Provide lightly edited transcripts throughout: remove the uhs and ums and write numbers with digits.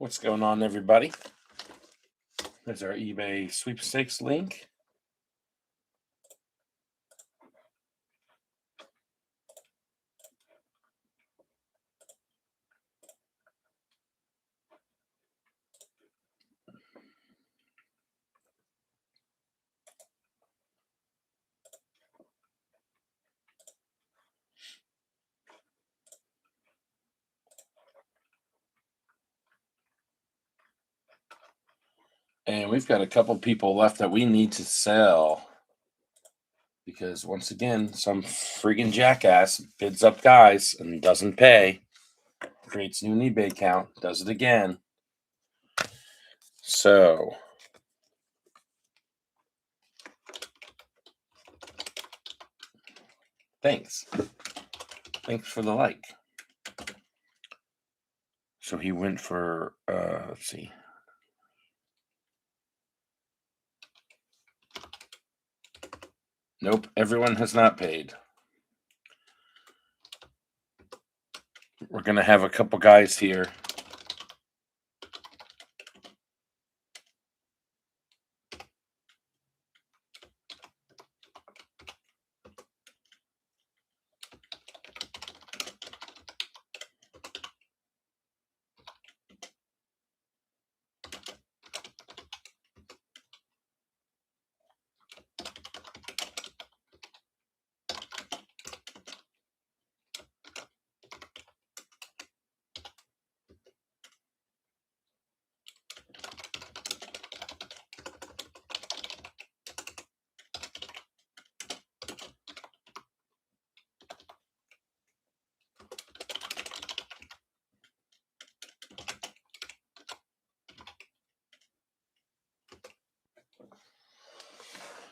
What's going on, everybody? There's our eBay sweepstakes link. And we've got a couple people left that we need to sell. Because once again, some freaking jackass bids up guys and doesn't pay. Creates new eBay account, does it again. So thanks. Thanks for the like. So he went for let's see. Nope, everyone has not paid. We're gonna have a couple guys here.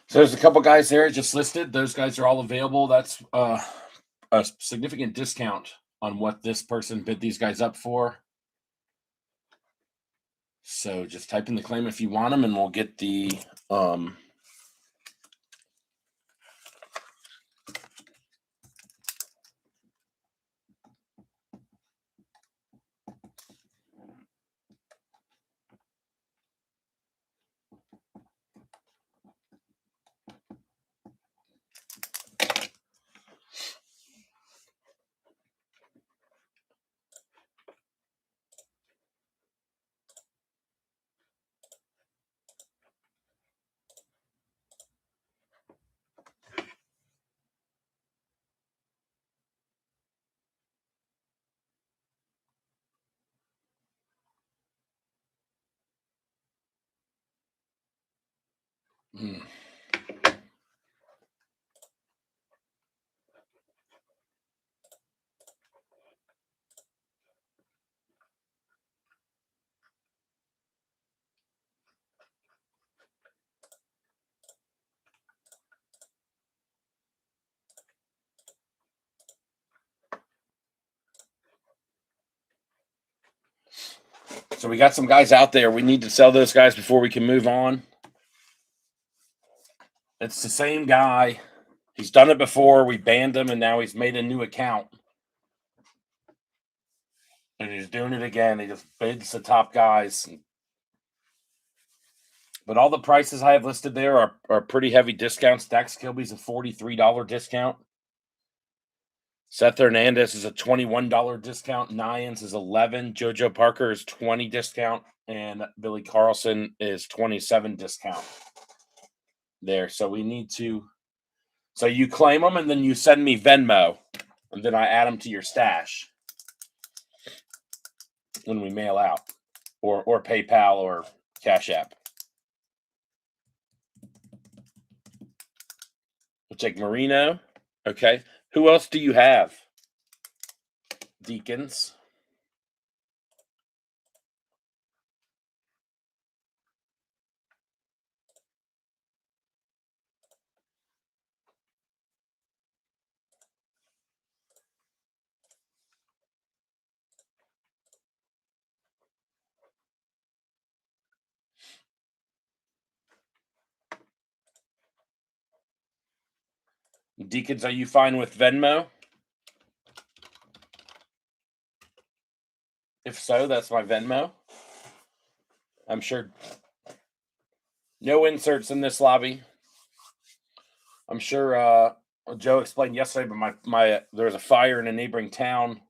So there's a couple guys there just listed. Those guys are all available. That's a significant discount on what this person bid these guys up for. So just type in the claim if you want them, and we'll get the So we got some guys out there. We need to sell those guys before we can move on. It's the same guy. He's done it before. We banned him, and now he's made a new account. And he's doing it again. He just bids the top guys. But all the prices I have listed there are pretty heavy discounts. Dax Kilby's a $43 discount. Seth Hernandez is a $21 discount. Nyans is $11. JoJo Parker is $20 discount. And Billy Carlson is $27 discount. There. So we need to. So you claim them, and then you send me Venmo, and then I add them to your stash when we mail out, or PayPal or Cash App. We'll take Marino. Okay. Who else do you have? Deacons. Deacons, are you fine with Venmo? If so, that's my Venmo. I'm sure no inserts in this lobby. I'm sure Joe explained yesterday, but my there was a fire in a neighboring town.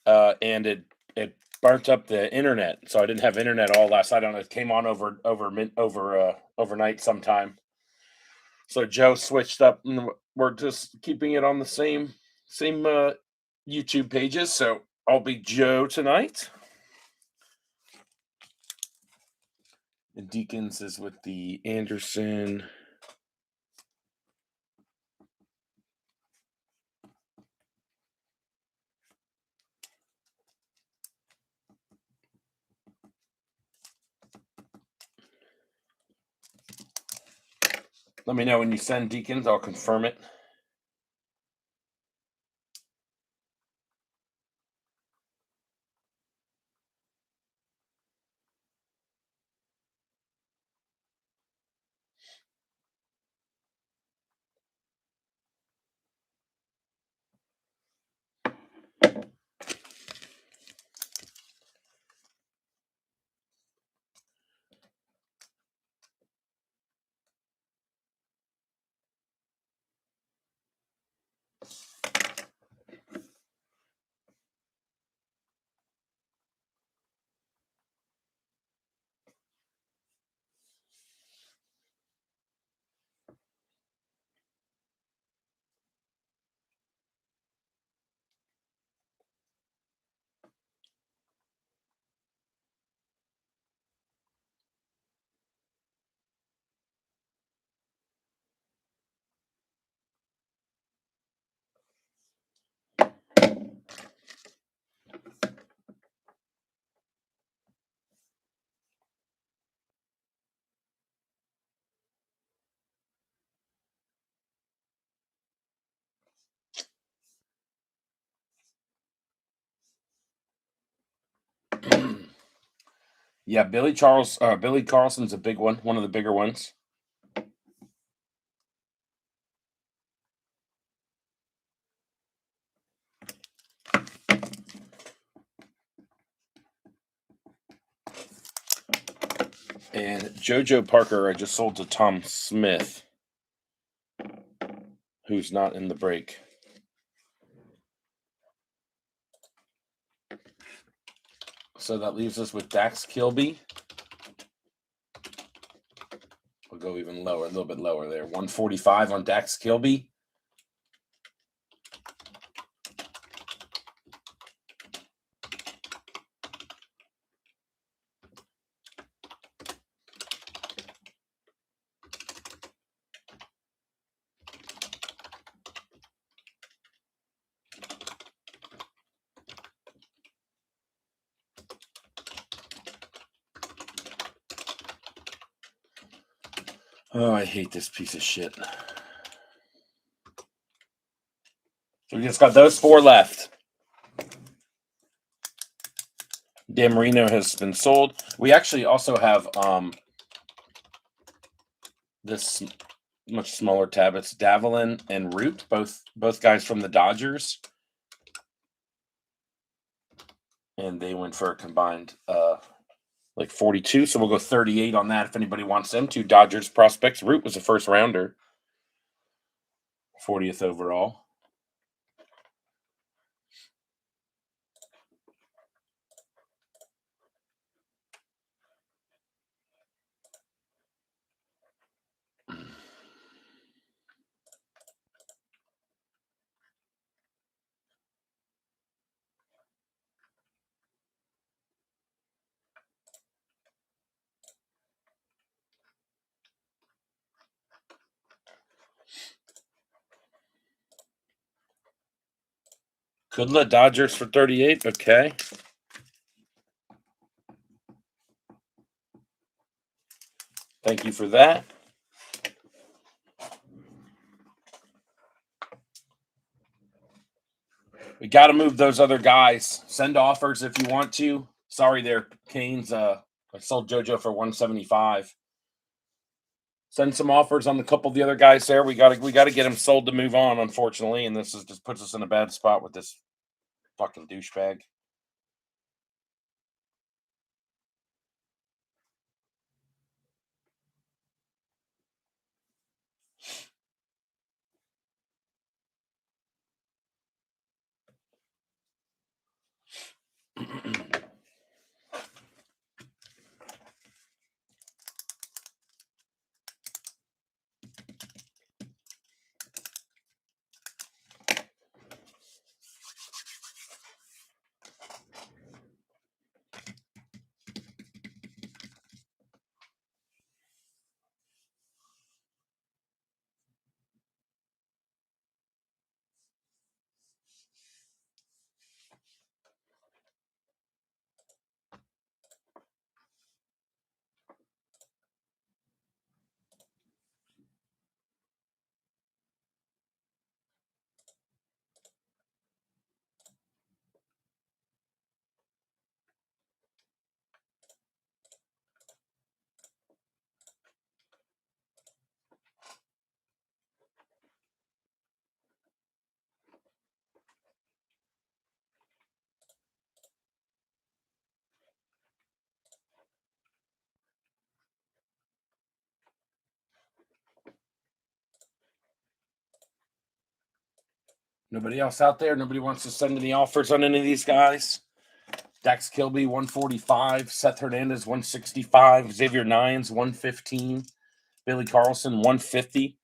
And it burnt up the internet, so I didn't have internet all last night. It came on overnight sometime. So Joe switched up, and we're just keeping it on the same YouTube pages. So I'll be Joe tonight, and Deacons is with the Anderson. Let me know when you send Deacons. I'll confirm it. Yeah, Billy Carlson's a big one of the bigger ones. And JoJo Parker, I just sold to Tom Smith, who's not in the break. So that leaves us with Dax Kilby. We'll go even lower, a little bit lower there. 145 on Dax Kilby. Oh, I hate this piece of shit. So we just got those four left. Dan Marino has been sold. We actually also have this much smaller tab. It's Davelin and Root, both guys from the Dodgers. And they went for a combined like 42. So we'll go 38 on that if anybody wants them. Two Dodgers prospects. Root was a first rounder. 40th overall. Kudla Dodgers for 38. Okay. Thank you for that. We got to move those other guys. Send offers if you want to. Sorry there, Canes. I sold JoJo for 175. Send some offers on a couple of the other guys there. We got to get them sold to move on, unfortunately, and this is just puts us in a bad spot with this Fucking douchebag. Nobody else out there? Nobody wants to send any offers on any of these guys? Dax Kilby, 145. Seth Hernandez, 165. Xavier Nines, 115. Billy Carlson, 150.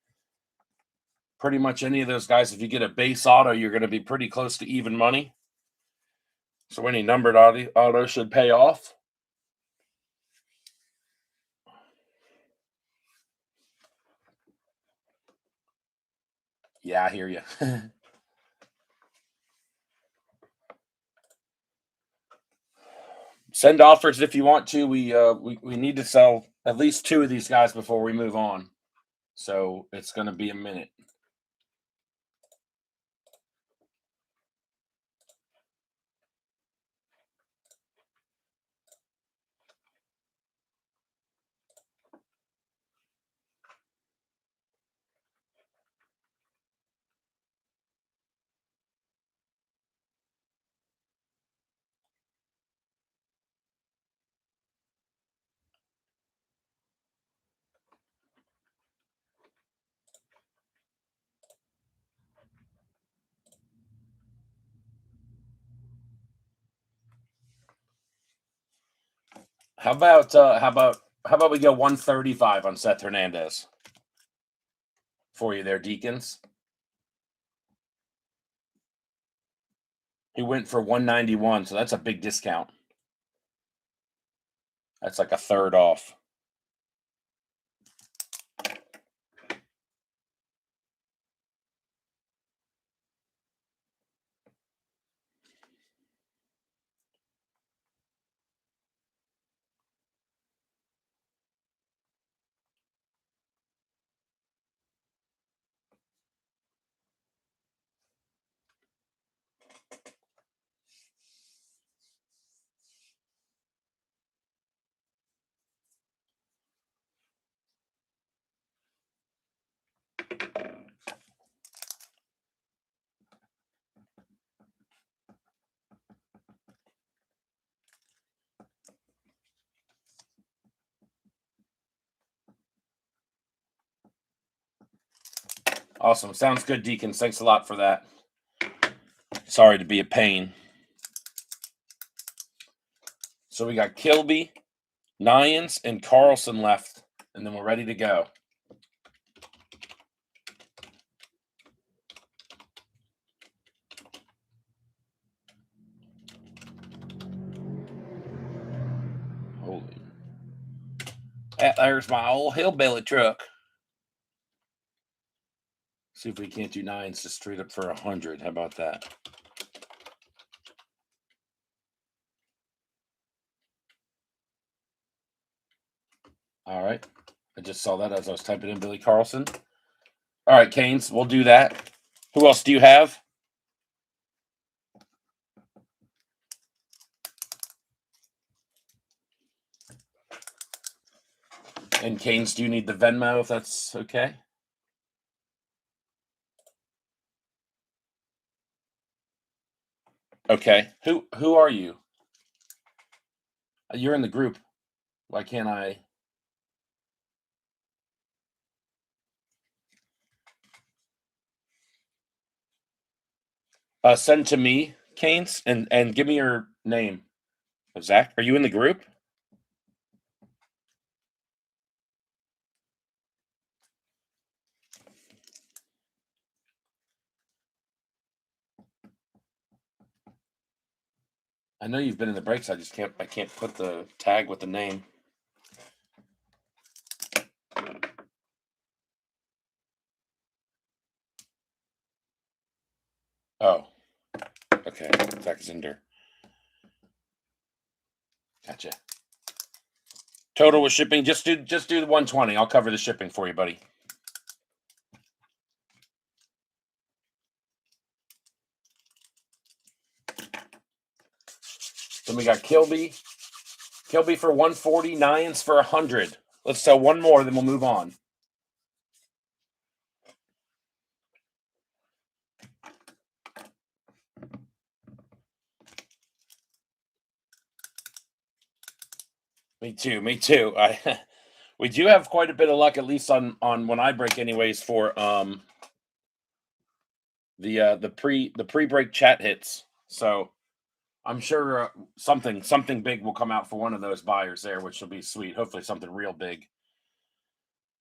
Pretty much any of those guys, if you get a base auto, you're going to be pretty close to even money. So any numbered auto should pay off. Yeah, I hear you. Send offers if you want to. We need to sell at least 2 of these guys before we move on. So it's going to be a minute. How about we go 135 on Seth Hernandez for you there, Deacons? He went for 191, so that's a big discount. That's like a third off. Awesome. Sounds good, Deacons. Thanks a lot for that. Sorry to be a pain. So we got Kilby, Nyans, and Carlson left, and then we're ready to go. Holy. There's my old hillbilly truck. See if we can't do Nyans just straight up for 100. How about that? All right. I just saw that as I was typing in Billy Carlson. All right, Canes, we'll do that. Who else do you have? And Canes, do you need the Venmo if that's okay? Okay. Who are you? You're in the group. Why can't I? Send to me, Canes, and give me your name. Zach, are you in the group? I know you've been in the breaks. I can't put the tag with the name. Oh, okay. Zach Zinder. Gotcha. Total with shipping. Just do the 120. I'll cover the shipping for you, buddy. Then we got Kilby. Kilby for 140, Nines for 100. Let's sell one more, then we'll move on. Me too. Me too. We do have quite a bit of luck, at least on when I break, anyways. For the pre-break chat hits. So I'm sure something big will come out for one of those buyers there, which will be sweet. Hopefully something real big.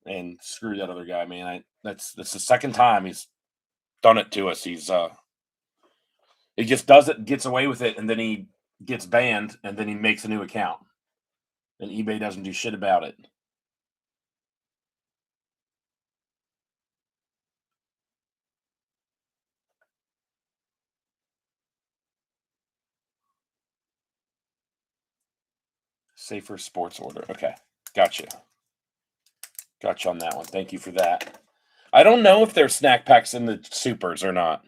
And screw that other guy, man. That's the second time he's done it to us. He just does it, gets away with it, and then he gets banned, and then he makes a new account, and eBay doesn't do shit about it. Safer sports order. Okay, gotcha. Gotcha on that one. Thank you for that. I don't know if there's snack packs in the supers or not.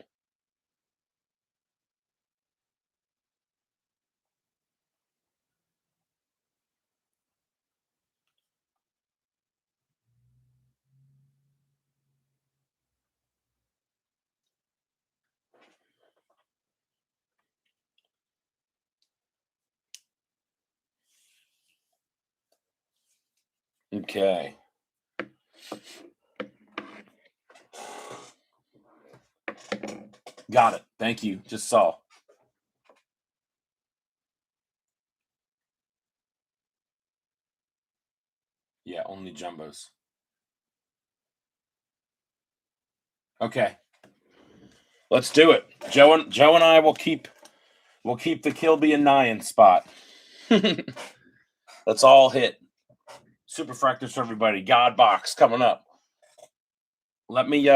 Okay. Got it. Thank you. Just saw. Yeah, only jumbos. Okay. Let's do it. Joe and I will keep the Kilby and Nyan spot. Let's all hit. Super fractors for everybody. God box coming up. Let me be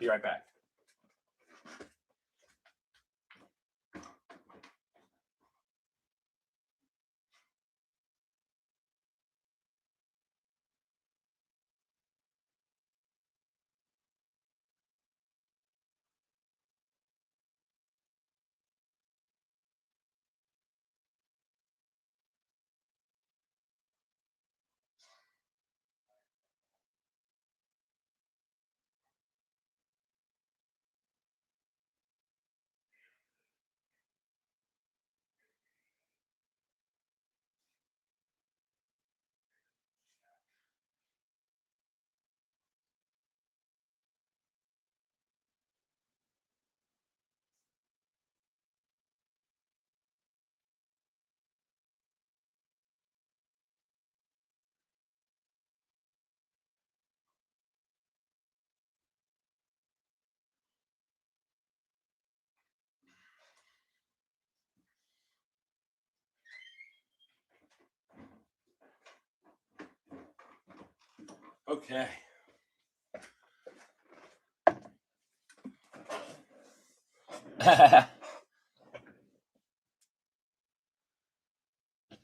right back. Okay.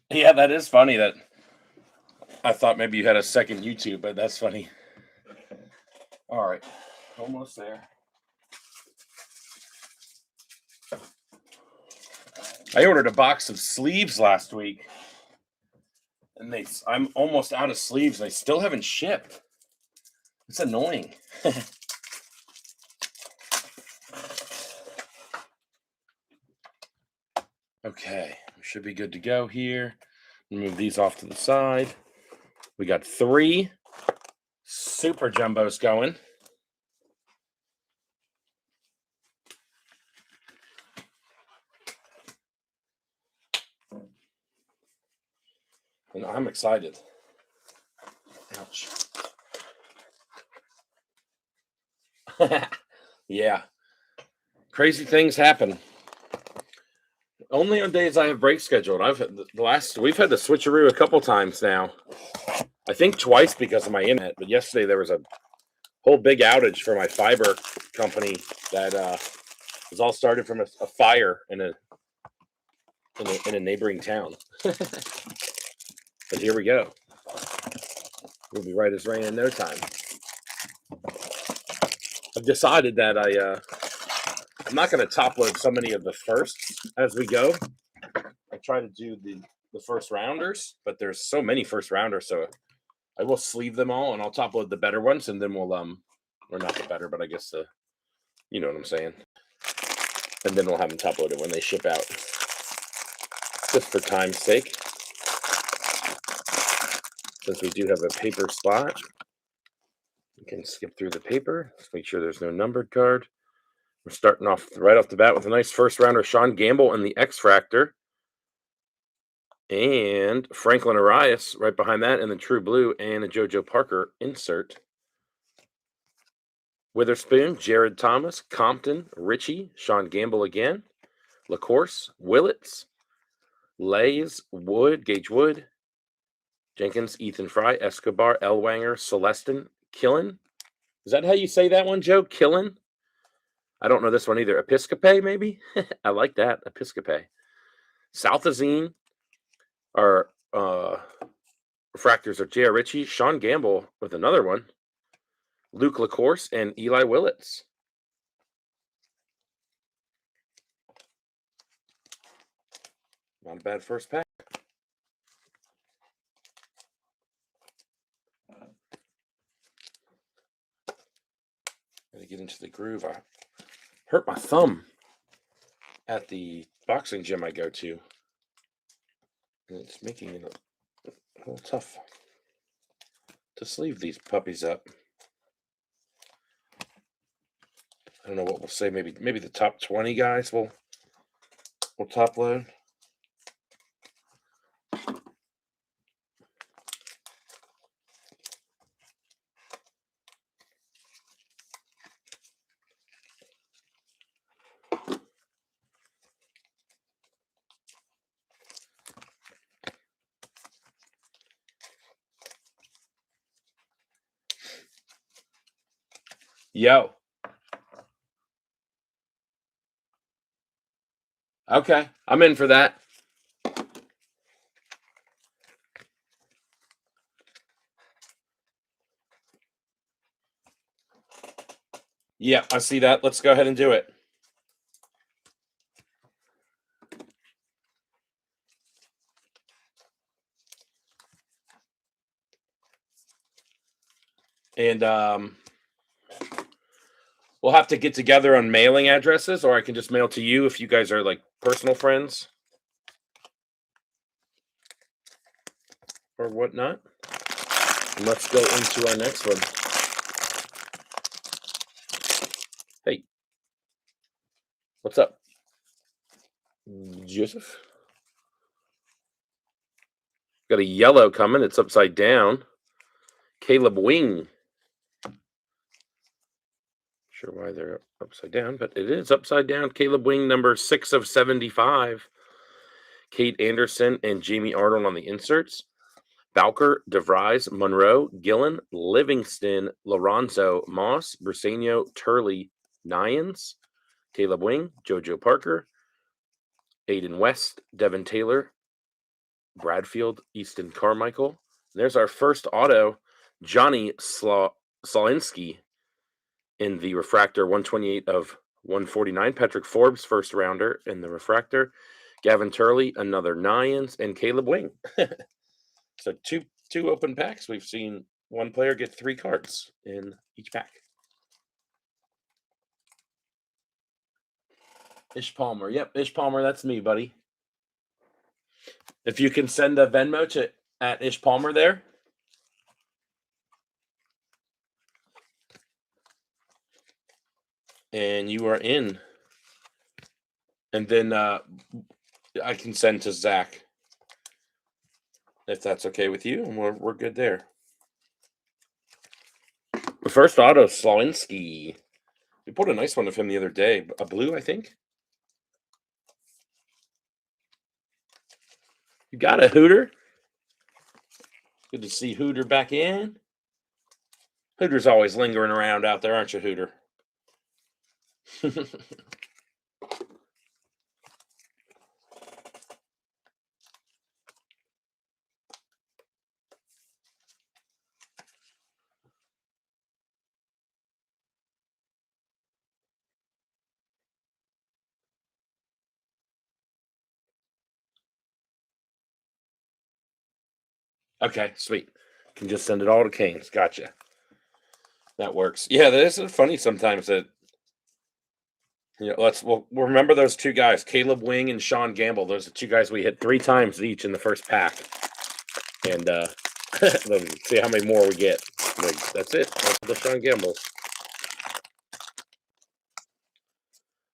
Yeah, that is funny. That I thought maybe you had a second YouTube, but that's funny. All right, almost there. I ordered a box of sleeves last week, and I'm almost out of sleeves. They still haven't shipped. It's annoying. Okay, we should be good to go here. Move these off to the side. We got 3 super jumbos going. And I'm excited. Ouch. Yeah. Crazy things happen. Only on days I have break scheduled. We've had the switcheroo a couple times now. I think twice because of my internet, but yesterday there was a whole big outage for my fiber company that was all started from a fire in a neighboring town. But here we go. We'll be right as rain in no time. I've decided that I'm not going to top load so many of the firsts as we go. I try to do the first rounders, but there's so many first rounders, so I will sleeve them all and I'll top load the better ones, and then we'll or not the better, but I guess you know what I'm saying. And then we'll have them top loaded when they ship out, just for time's sake. Since we do have a paper spot, we can skip through the paper. Let's make sure there's no numbered card. We're starting off right off the bat with a nice first rounder, Sean Gamble in the X-Fractor. And Franklin Arias right behind that in the True Blue, and a JoJo Parker insert. Witherspoon, Jared Thomas, Compton, Richie, Sean Gamble again, LaCourse, Willits, Lays, Wood, Gage Wood, Jenkins, Ethan Fry, Escobar, Elwanger, Celestin, Killen. Is that how you say that one, Joe? Killen? I don't know this one either. Episcope, maybe? I like that. Episcope. Southazine. Our refractors are J.R. Ritchie, Sean Gamble with another one, Luke LaCourse, and Eli Willits. Not a bad first pack. Gotta get into the groove. I hurt my thumb at the boxing gym I go to, and it's making it a little tough to sleeve these puppies up. I don't know what we'll say. Maybe the top 20 guys will top load. Yo. Okay, I'm in for that. Yeah, I see that. Let's go ahead and do it. And we'll have to get together on mailing addresses, or I can just mail to you if you guys are like personal friends or whatnot. And let's go into our next one. Hey, what's up, Joseph? Got a yellow coming. It's upside down. Caleb Wing. Sure why they're upside down, but it is upside down. Caleb Wing, number 6 of 75. Kate Anderson and Jamie Arnold on the inserts. Bowker, DeVries, Monroe, Gillen, Livingston, Lorenzo, Moss, Briseño, Turley, Nyans, Caleb Wing, JoJo Parker, Aiden West, Devin Taylor, Bradfield, Easton Carmichael. And there's our first auto, Johnny Slawinsky in the refractor, 128 of 149. Patrick Forbes, first rounder in the refractor. Gavin Turley, another Nyans, and Caleb Wing. So two open packs. We've seen one player get 3 cards in each pack. Ish Palmer. Yep, Ish Palmer. That's me, buddy. If you can send a Venmo to at Ish Palmer there. And you are in. And then I can send to Zach. If that's okay with you, and we're good there. The first auto, Slawinski. We pulled a nice one of him the other day. A blue, I think. You got a Hooter. Good to see Hooter back in. Hooter's always lingering around out there, aren't you, Hooter? Okay, sweet. Can just send it all to Canes. Gotcha. That works. Yeah, that is funny sometimes that we'll remember those two guys, Caleb Wing and Sean Gamble. Those are two guys we hit 3 times each in the first pack. And let's see how many more we get. That's it. That's the Sean Gambles.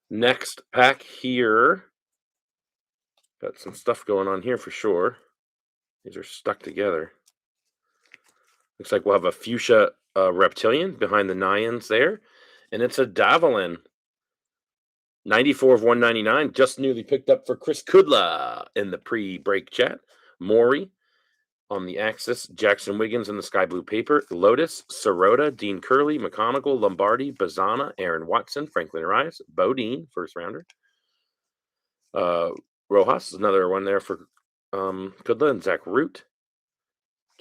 Next pack here. Got some stuff going on here for sure. These are stuck together. Looks like we'll have a fuchsia reptilian behind the Nyans there. And it's a Davalin. 94 of 199. Just newly picked up for Chris Kudla in the pre-break chat. Maury on the axis. Jackson Wiggins in the sky blue paper. Lotus, Sirota, Dean Curley, McConigal, Lombardi, Bazana, Aaron Watson, Franklin Arias, Bodine, first rounder. Rojas is another one there for Kudla and Zach Root.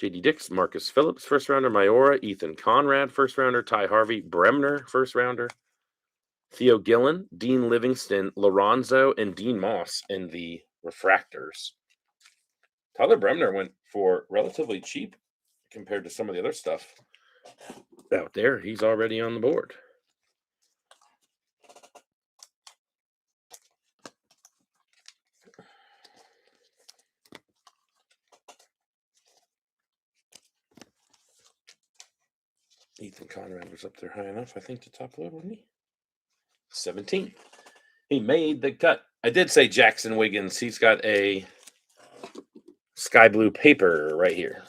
JD Dix, Marcus Phillips, first rounder. Mayora, Ethan Conrad, first rounder. Ty Harvey, Bremner, first rounder. Theo Gillen, Dean Livingston, Lorenzo, and Dean Moss in the refractors. Tyler Bremner went for relatively cheap compared to some of the other stuff out there. He's already on the board. Ethan Conrad was up there high enough, I think, to top load, wasn't he? 17. He made the cut. I did say Jackson Wiggins. He's got a sky blue paper right here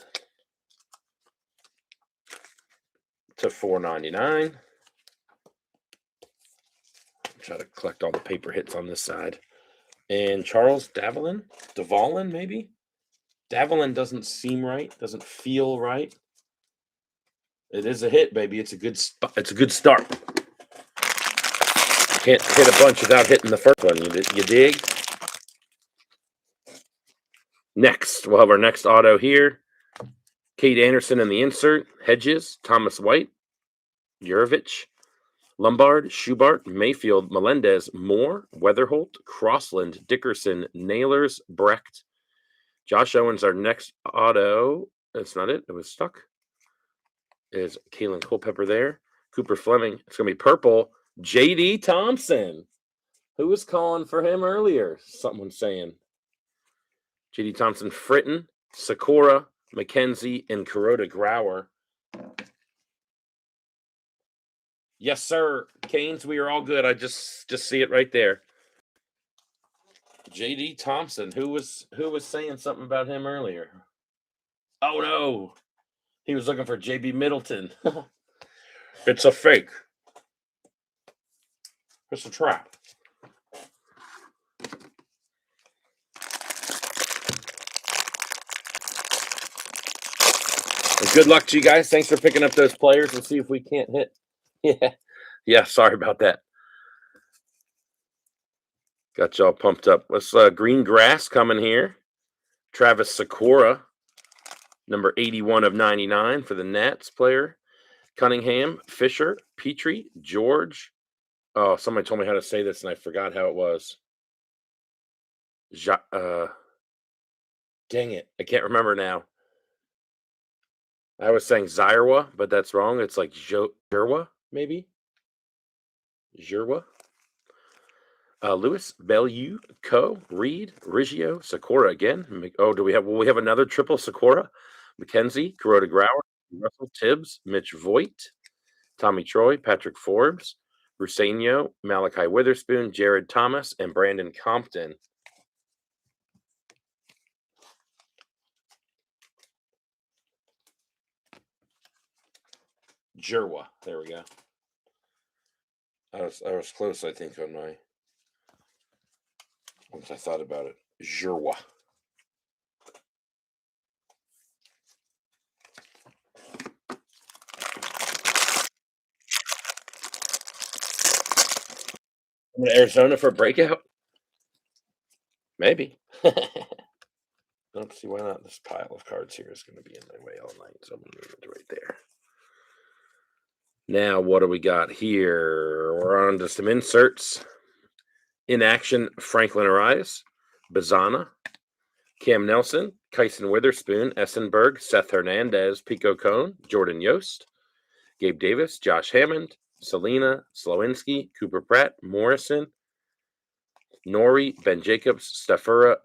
to $4.99. Try to collect all the paper hits on this side. And Charles Davalin, maybe? Davalin doesn't seem right. Doesn't feel right. It is a hit, baby. It's a good it's a good start. Can't hit a bunch without hitting the first one. You dig? Next, we'll have our next auto here. Kate Anderson in the insert. Hedges, Thomas White, Jurovich, Lombard, Schubart, Mayfield, Melendez, Moore, Weatherholt, Crossland, Dickerson, Nailers, Brecht. Josh Owens, our next auto. That's not it. It was stuck. Is Kalen Culpepper there. Cooper Fleming. It's going to be purple. J.D. Thompson. Who was calling for him earlier? Someone saying. J.D. Thompson, Fritton, Sakura, McKenzie, and Kuroda Grauer. Yes, sir. Canes, we are all good. I just see it right there. J.D. Thompson. Who was saying something about him earlier? Oh, no. He was looking for J.B. Middleton. It's a fake. It's a trap. Well, good luck to you guys. Thanks for picking up those players. We'll see if we can't hit. Yeah. Sorry about that. Got y'all pumped up. Let's green grass coming here. Travis Sakura, number 81 of 99 for the Nats player. Cunningham, Fisher, Petrie, George. Oh, somebody told me how to say this, and I forgot how it was. Dang it. I can't remember now. I was saying Zyrwa, but that's wrong. It's like Zerwa, maybe? Zerwa. Lewis, Bellew, Reed, Riggio, Sakura again. Oh, do we have? Will we have another triple Sakura? McKenzie, Kuroda Grauer, Russell Tibbs, Mitch Voigt, Tommy Troy, Patrick Forbes, Rusenio, Malachi Witherspoon, Jared Thomas, and Brandon Compton. Jerwa. There we go. I was close, I think, on my once I thought about it. Jerwa. Arizona for a breakout? Maybe. Don't see why not. This pile of cards here is going to be in my way all night, so I'm going to move it right there. Now, what do we got here? We're on to some inserts. In action, Franklin Arias, Bazana, Cam Nelson, Kyson Witherspoon, Essenberg, Seth Hernandez, Pico Cone, Jordan Yost, Gabe Davis, Josh Hammond, Selena, Slowinski, Cooper Pratt, Morrison, Nori, Ben Jacobs, Stafura,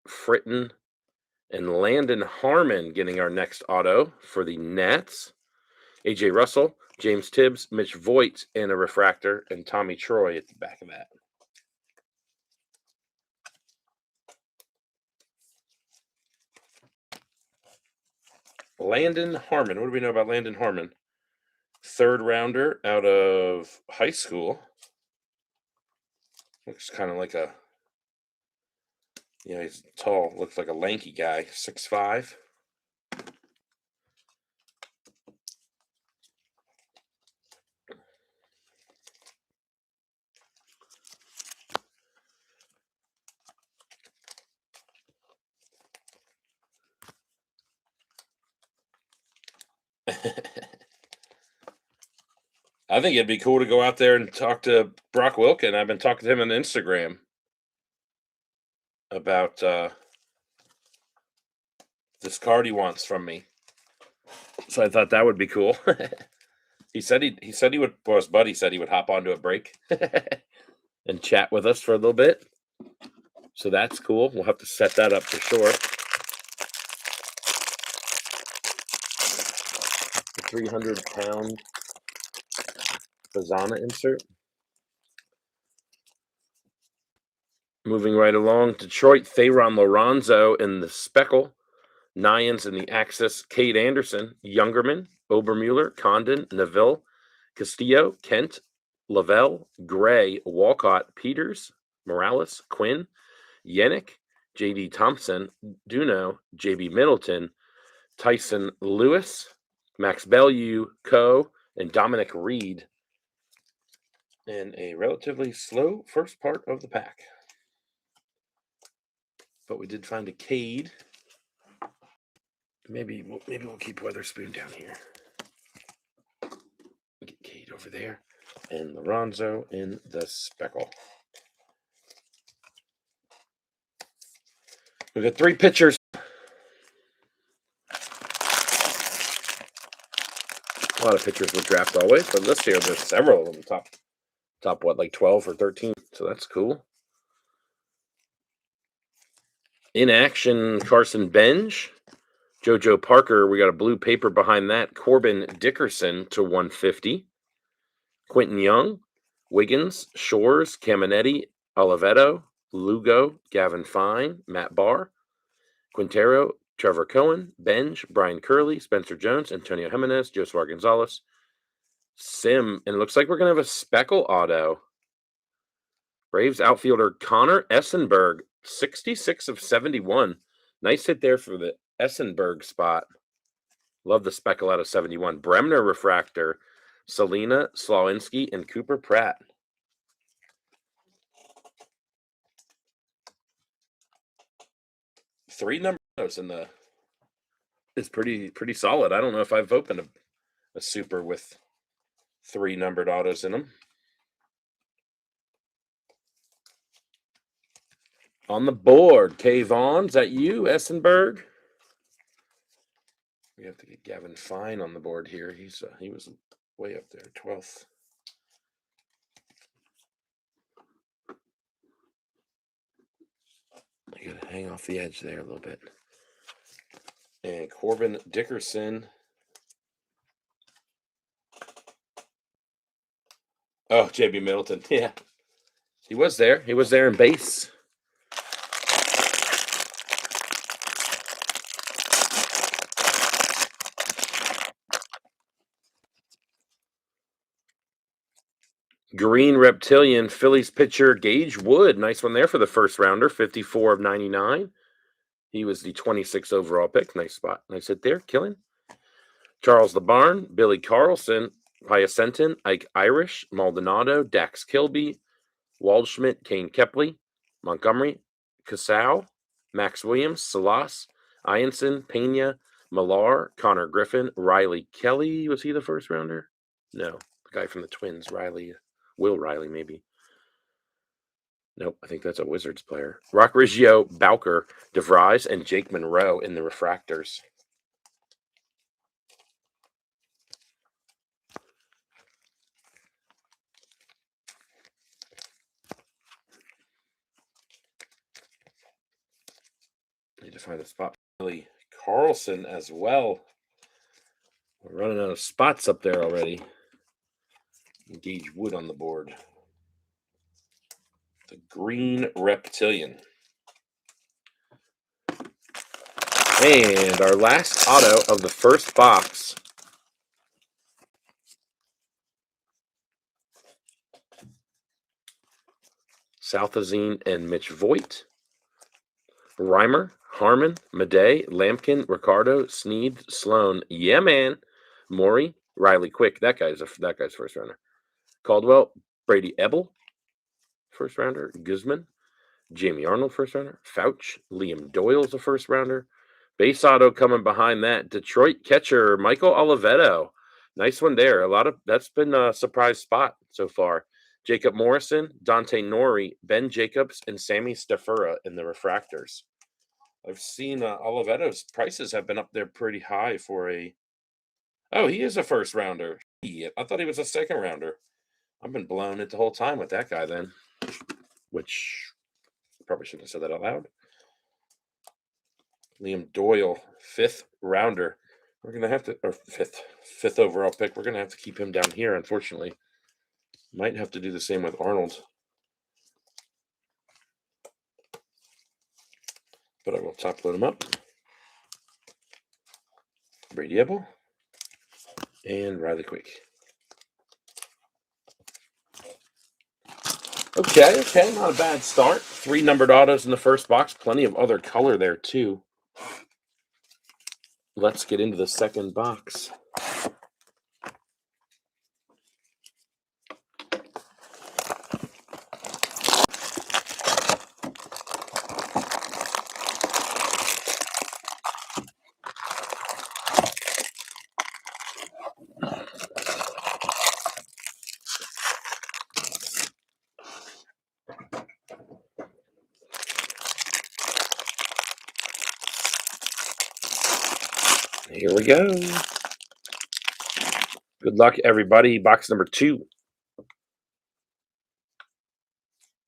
Fritton, and Landon Harmon getting our next auto for the Nats. AJ Russell, James Tibbs, Mitch Voigt, and a refractor, and Tommy Troy at the back of that. Landon Harmon. What do we know about Landon Harmon? Third rounder out of high school. Looks kind of like a, he's tall. Looks like a lanky guy, 6'5". I think it'd be cool to go out there and talk to Brock Wilken. I've been talking to him on Instagram about this card he wants from me. So I thought that would be cool. He said he would. Well, his buddy said he would hop onto a break and chat with us for a little bit. So that's cool. We'll have to set that up for sure. The 300-pound Bazana insert. Moving right along, Detroit, Theron Lorenzo in the Speckle, Nyans in the Axis, Cade Anderson, Youngerman, Obermuller, Condon, Neville, Castillo, Kent, Lavelle, Gray, Walcott, Peters, Morales, Quinn, Yannick, J.D. Thompson, Duno, J.B. Middleton, Tyson Lewis, Max Bellew, and Dominic Reed in a relatively slow first part of the pack. But we did find a Cade. Maybe we'll keep Weatherspoon down here. Get Cade over there. And Lorenzo in the Speckle. We've got 3 pitchers. A lot of pitchers with draft always, but this year there's several of them top what, like 12 or 13. So that's cool. In action, Carson Benj, JoJo Parker. We got a blue paper behind that. Corbin Dickerson to 150. Quentin Young, Wiggins, Shores, Caminetti, Oliveto, Lugo, Gavin Fine, Matt Barr, Quintero, Trevor Cohen, Benj, Brian Curley, Spencer Jones, Antonio Jimenez, Joseph Gonzalez, Sim, and it looks like we're going to have a Speckle auto. Braves outfielder Connor Essenberg, 66 of 71. Nice hit there for the Essenberg spot. Love the Speckle out of 71. Bremner refractor, Selena, Slawinski, and Cooper Pratt. Three numbers in the is pretty solid. I don't know if I've opened a super with 3 numbered autos in them. On the board, K. Vaughn, is that you, Essenberg? We have to get Gavin Fine on the board here. He was way up there, 12th. You gotta hang off the edge there a little bit. And Corbin Dickerson. Oh, JB Middleton. Yeah. He was there. He was there in base. Green Reptilian, Phillies pitcher Gage Wood. Nice one there for the first rounder, 54 of 99. He was the 26th overall pick. Nice spot. Nice hit there. Killing. Charles LeBarn, Billy Carlson, Hyacinton, Ike Irish, Maldonado, Dax Kilby, Waldschmidt, Kane Kepley, Montgomery, Casau, Max Williams, Salas, Ianson, Pena, Millar, Connor Griffin, Riley Kelly. Was he the first rounder? No. The guy from the Twins, Will Riley, maybe. Nope, I think that's a Wizards player. Rock Riggio, Bowker, DeVries, and Jake Monroe in the refractors. Need to find a spot for Billy Carlson as well. We're running out of spots up there already. Gage Wood on the board. The Green Reptilian. And our last auto of the first box. Southazine and Mitch Voigt. Reimer, Harmon, Madej, Lampkin, Ricardo, Sneed, Sloan, yeah man, Maury, Riley Quick. That guy's first rounder. Caldwell, Brady Ebel, first rounder. Guzman, Jamie Arnold, first rounder. Fouch, Liam Doyle's a first rounder. Base auto coming behind that. Detroit catcher Michael Oliveto. Nice one there. That's been a surprise spot so far. Jacob Morrison, Dante Nori, Ben Jacobs, and Sammy Stafura in the refractors. I've seen Oliveto's prices have been up there pretty high for a. Oh, he is a first rounder. I thought he was a second rounder. I've been blowing it the whole time with that guy then. Which probably shouldn't have said that out loud. Liam Doyle, fifth rounder. We're gonna have to, or fifth overall pick. We're gonna have to keep him down here, unfortunately. Might have to do the same with Arnold. But I will top load him up. Brady Ebel and Riley Quick. Okay, not a bad start. 3 numbered autos in the first box. Plenty of other color there, too. Let's get into the second box. Here we go. Good luck, everybody. Box number 2.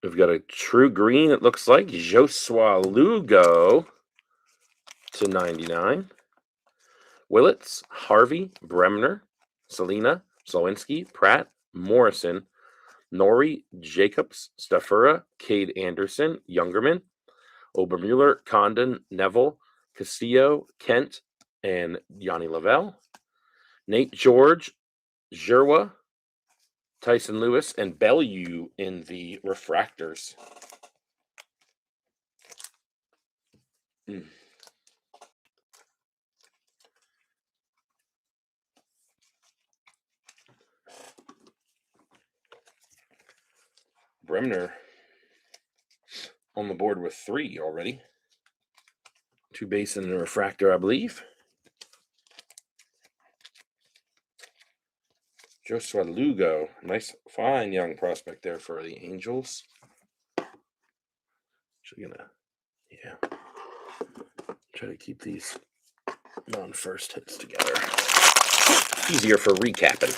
We've got a true green, it looks like. Joshua Lugo to 99. Willits, Harvey, Bremner, Selena, Slowinski, Pratt, Morrison, Nori, Jacobs, Stafura, Cade Anderson, Youngerman, Obermuller, Condon, Neville, Castillo, Kent, and Yanni Lavelle. Nate George, Jerwa, Tyson Lewis, and Bellew in the refractors. Bremner on the board with 3 already. 2 base and a refractor, I believe. Joshua Lugo, nice, fine young prospect there for the Angels. Actually try to keep these non-first hits together. Easier for recapping.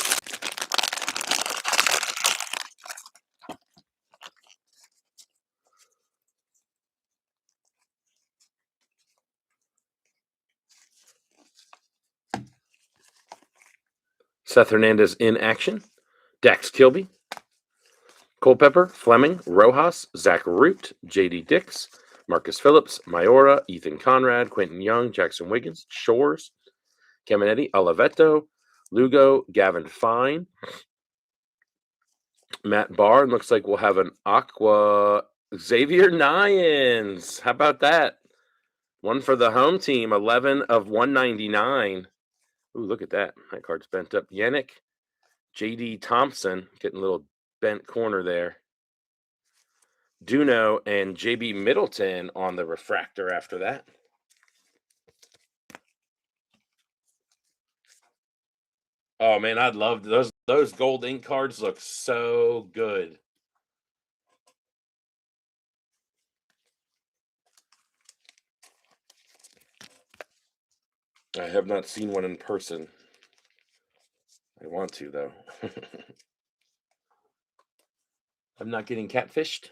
Seth Hernandez in action. Dax Kilby. Culpepper, Fleming, Rojas, Zach Root, J.D. Dix, Marcus Phillips, Mayora, Ethan Conrad, Quentin Young, Jackson Wiggins, Shores, Caminetti, Oliveto, Lugo, Gavin Fine, Matt Barr. And looks like we'll have an Aqua Xavier Nyans. How about that? One for the home team, 11 of 199. Ooh, look at that. That card's bent up. Yannick, J.D. Thompson, getting a little bent corner there. Duno and JB Middleton on the refractor after that. Oh man, I'd love those gold ink cards look so good. I have not seen one in person. I want to though. I'm not getting catfished.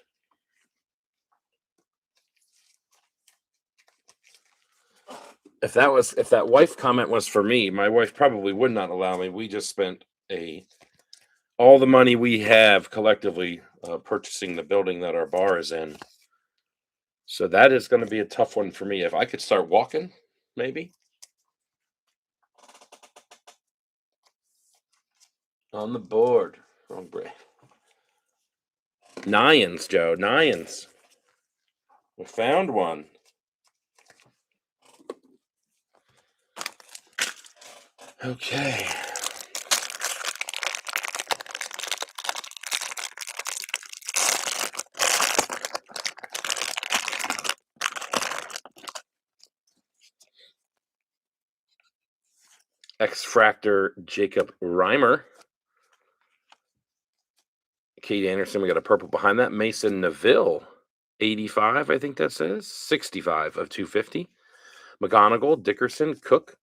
If that wife comment was for me, my wife probably would not allow me. We just spent all the money we have collectively purchasing the building that our bar is in. So that is going to be a tough one for me. If I could start walking, maybe. On the board. Wrong brain. Nyans, Joe. Nyans. We found one. Okay. X-Fractor Jacob Reimer. Kate Anderson, we got a purple behind that. Mason Neville, 85, I think that says. 65 of 250. McGonigal, Dickerson, Cook,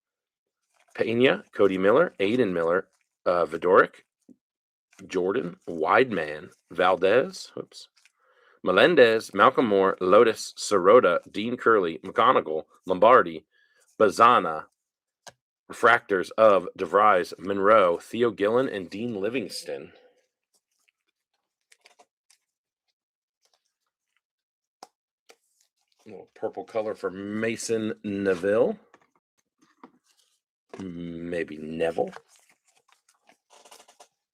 Pena, Cody Miller, Aiden Miller, Vidoric, Jordan, Wideman, Valdez, Melendez, Malcolm Moore, Lotus, Sirota, Dean Curley, McGonigal, Lombardi, Bazana, refractors of DeVries, Monroe, Theo Gillen, and Dean Livingston. A little purple color for Mason Neville. Maybe Neville.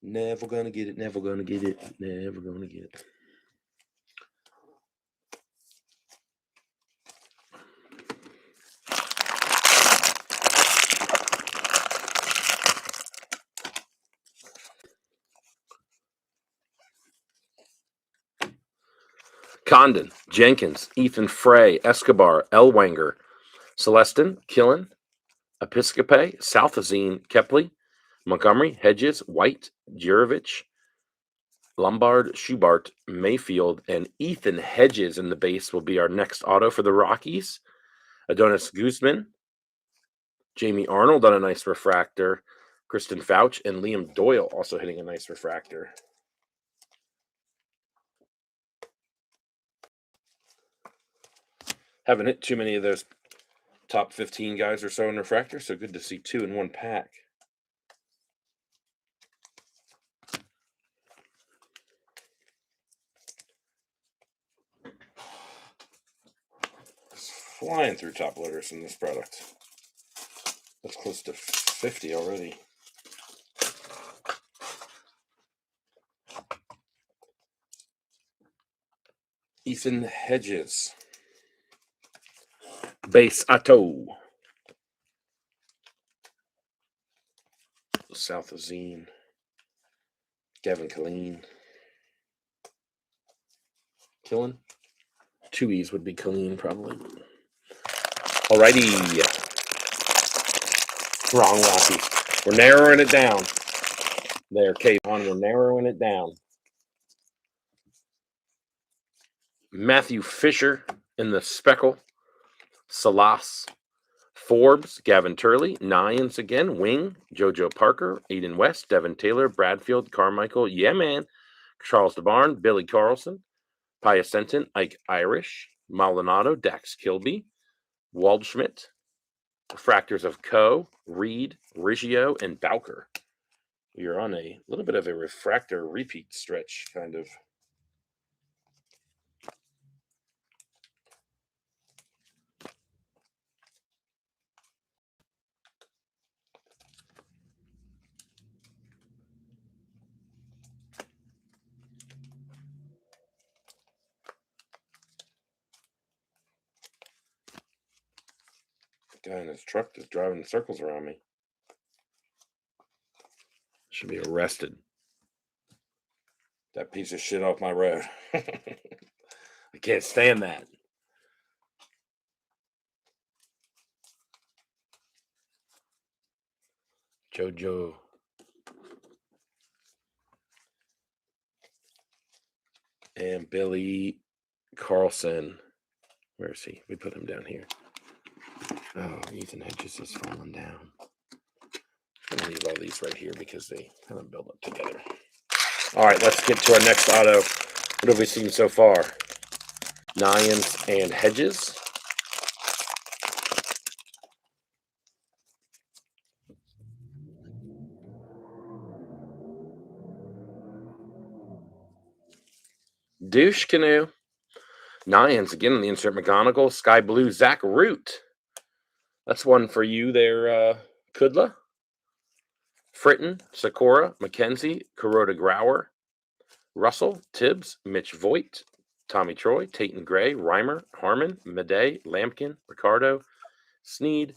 Never gonna get it. Never gonna get it. Never gonna get it. Condon, Jenkins, Ethan Frey, Escobar, Elwanger, Celestin, Killen, Episcope, Southazine, Kepley, Montgomery, Hedges, White, Jurovich, Lombard, Schubart, Mayfield, and Ethan Hedges in the base will be our next auto for the Rockies. Adonis Guzman, Jamie Arnold on a nice refractor, Kristen Fouch, and Liam Doyle also hitting a nice refractor. Haven't hit too many of those top 15 guys or so in refractor, so good to see two in one pack. It's flying through top loaders in this product. That's close to 50 already. Ethan Hedges. Base Atto. South Azine. Gavin Killeen. Killen. Two E's would be Killeen, probably. Alrighty. Wrong, Rocky. We're narrowing it down. There, Kayvon, we're narrowing it down. Matthew Fisher in the speckle. Salas. Forbes, Gavin Turley, Nyans again, Wing, JoJo Parker, Aiden West, Devin Taylor, Bradfield, Carmichael, yeah man, Charles DeBarn, Billy Carlson, Piacenton, Ike Irish, Maldonado, Dax Kilby, Waldschmidt, refractors of Coe, Reed, Riggio, and Bowker. We are on a little bit of a refractor repeat stretch, kind of. The guy in his truck is driving circles around me. Should be arrested. That piece of shit off my road. I can't stand that. Jojo. And Billy Carlson. Where is he? We put him down here. Oh, Ethan Hedges is falling down. I'm going to leave all these right here because they kind of build up together. All right, let's get to our next auto. What have we seen so far? Nyans and Hedges. Douche Canoe. Nyans again in the insert. McGonigal. Sky Blue. Zach Root. That's one for you there, Kudla. Fritton. Sakura. McKenzie. Kuroda Grauer. Russell. Tibbs. Mitch Voigt. Tommy Troy. Tayton Gray. Reimer. Harmon. Madej. Lampkin. Ricardo. Sneed.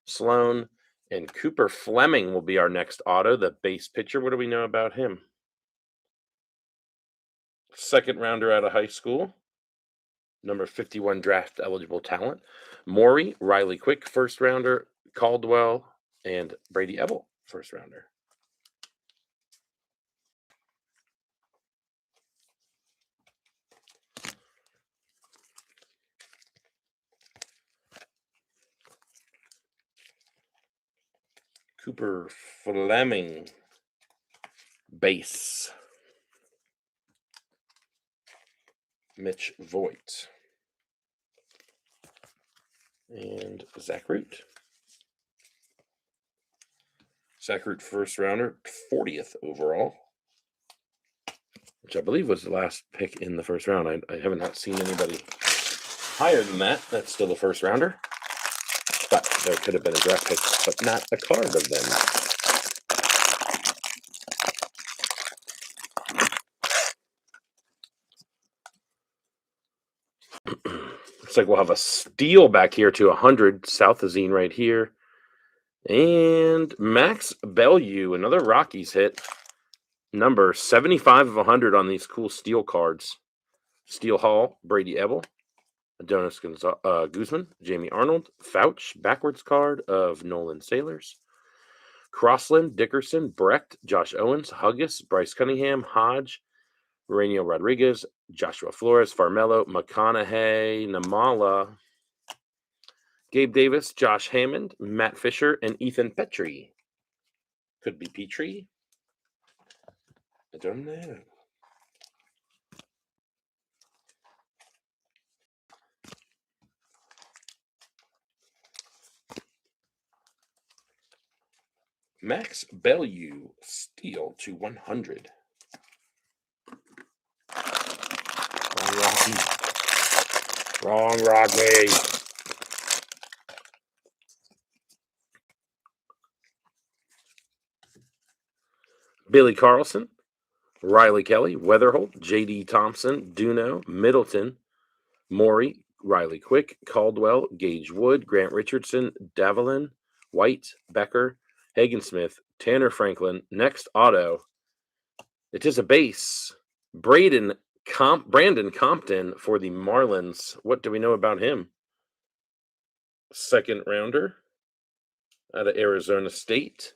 Sloan. And Cooper Fleming will be our next auto. The base pitcher. What do we know about him? Second rounder out of high school. Number 51 draft eligible talent. Maury, Riley Quick, first rounder. Caldwell, and Brady Ebel, first rounder. Cooper Fleming, base. Mitch Voigt. And Zach Root. Zach Root, first rounder, 40th overall, which I believe was the last pick in the first round. I have not seen anybody higher than that. That's still the first rounder. But there could have been a draft pick, but not a card of them. Looks like we'll have a steal back here to 100. Southazine right here. And Max Bellew, another Rockies hit. Number 75 of 100 on these cool steel cards. Steel Hall, Brady Ebel. Adonis Guzman, Jamie Arnold. Fouch, backwards card of Nolan Sailors. Crossland, Dickerson, Brecht, Josh Owens, Huggis, Bryce Cunningham, Hodge, Rainiel Rodriguez, Joshua Flores, Farmelo, McConaughey, Namala, Gabe Davis, Josh Hammond, Matt Fisher, and Ethan Petrie. Could be Petrie. I don't know. Max Bellew, steel to 100. Wrong Rocky. Billy Carlson, Riley Kelly, Weatherholt, J.D. Thompson, Duno, Middleton, Maury, Riley Quick, Caldwell, Gage Wood, Grant Richardson, Davalin, White, Becker, Hagen Smith, Tanner Franklin. Next auto. It is a base. Brandon Compton for the Marlins. What do we know about him? Second rounder out of Arizona State.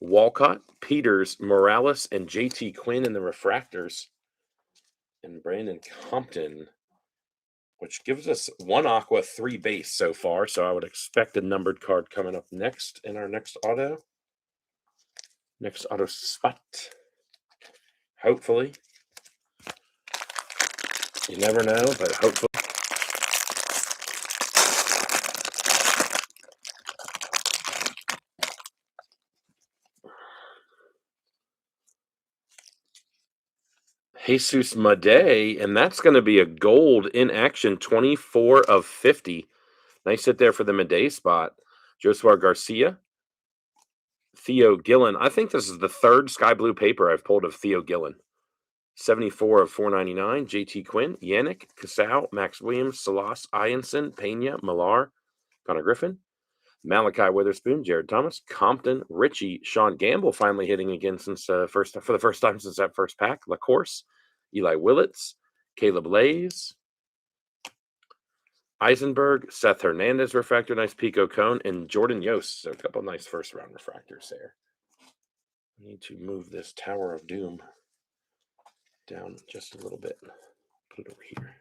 Walcott, Peters, Morales, and JT Quinn in the refractors. And Brandon Compton, which gives us 1 aqua, 3 base so far. So I would expect a numbered card coming up next in our next auto. Next auto spot. Hopefully. You never know, but hopefully. Jesus Madej, and that's going to be a gold in action, 24 of 50. Nice hit there for the Madej spot. Josuar Garcia, Theo Gillen. I think this is the third sky blue paper I've pulled of Theo Gillen. 74 of 499. JT Quinn, Yannick, Casau, Max Williams, Salas, Ianson, Pena, Millar, Connor Griffin, Malachi Witherspoon, Jared Thomas, Compton, Richie, Sean Gamble finally hitting again since for the first time since that first pack. LaCourse, Eli Willits, Caleb Lays, Eisenberg, Seth Hernandez refractor, nice Pico Cone, and Jordan Yost. So a couple nice first round refractors there. I need to move this Tower of Doom down just a little bit. Put it over here.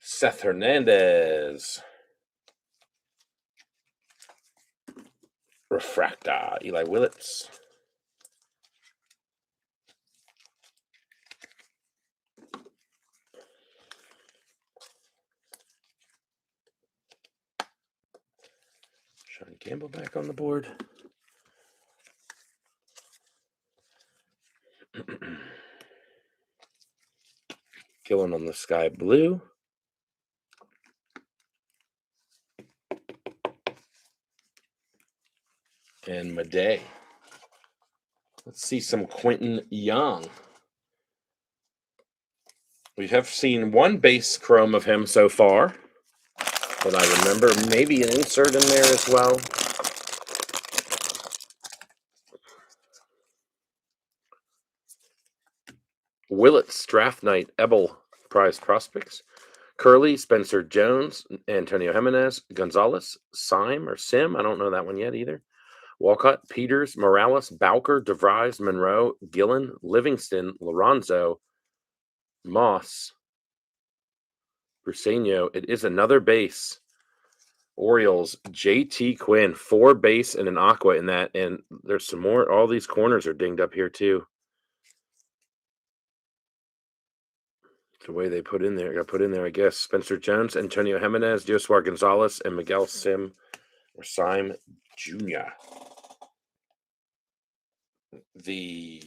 Seth Hernandez. Refractor, Eli Willits. Sean Gamble back on the board. Gillen on the sky blue. And Madej. Let's see some Quentin Young. We have seen one base chrome of him so far, but I remember maybe an insert in there as well. Willits, Draft Night, Ebel, Prize Prospects. Curley, Spencer Jones, Antonio Jimenez, Gonzalez, Syme or Sim, I don't know that one yet either. Walcott, Peters, Morales, Bowker, DeVries, Monroe, Gillen, Livingston, Lorenzo, Moss, Bruseño. It is another base. Orioles, JT Quinn, 4 base and an aqua in that. And there's some more. All these corners are dinged up here too. The way they put in there, got put in there, I guess. Spencer Jones, Antonio Jimenez, Josuar Gonzalez, and Miguel Sim or Syme Jr. The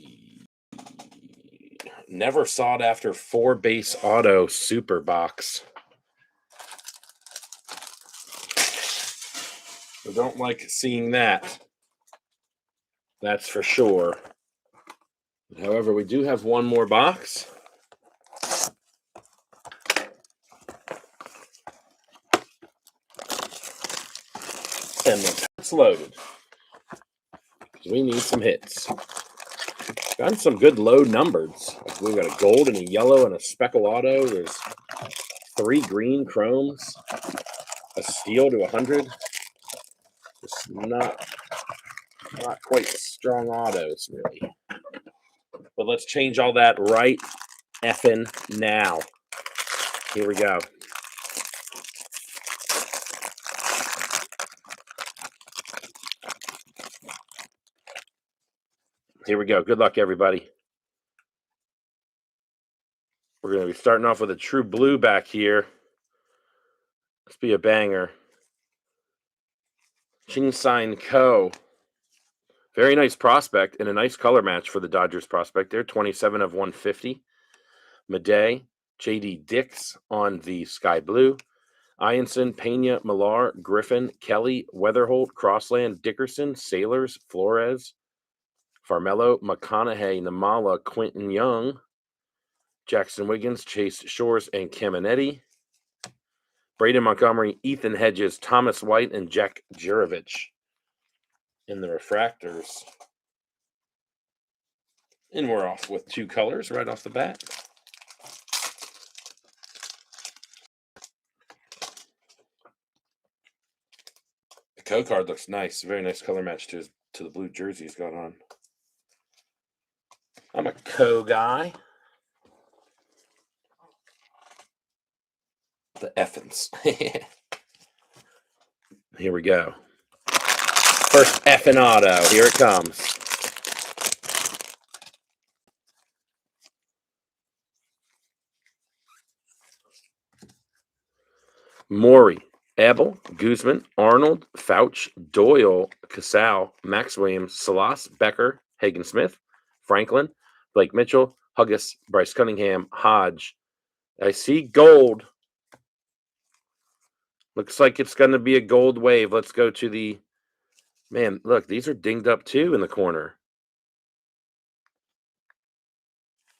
never sought after 4 base auto super box. I don't like seeing that. That's for sure. However, we do have one more box. And it's loaded. We need some hits. Got some good low numbers. We've got a gold and a yellow and a speckle auto. There's 3 green chromes, a steel to 100. Just not quite strong autos, really. But let's change all that right effing now. Here we go. Here we go. Good luck, everybody. We're going to be starting off with a true blue back here. Let's be a banger. Ching-Sign Ko. Very nice prospect and a nice color match for the Dodgers prospect there. 27 of 150. Madej, J.D. Dix on the sky blue. Ianson, Pena, Millar, Griffin, Kelly, Weatherholt, Crossland, Dickerson, Sailors, Flores, Farmello, McConaughey, Namala, Quentin Young, Jackson Wiggins, Chase Shores, and Caminetti. Braden Montgomery, Ethan Hedges, Thomas White, and Jack Juravich in the refractors. And we're off with 2 colors right off the bat. The Ko card looks nice. Very nice color match to the blue jersey he's got on. I'm a Ko guy. The effins. Here we go. First effing auto. Here it comes. Maury, Abel, Guzman, Arnold, Fouch, Doyle, Casal, Max Williams, Salas, Becker, Hagen Smith, Franklin, Blake Mitchell, Huggis, Bryce Cunningham, Hodge. I see gold. Looks like it's going to be a gold wave. Let's go to the... Man, look, these are dinged up too in the corner.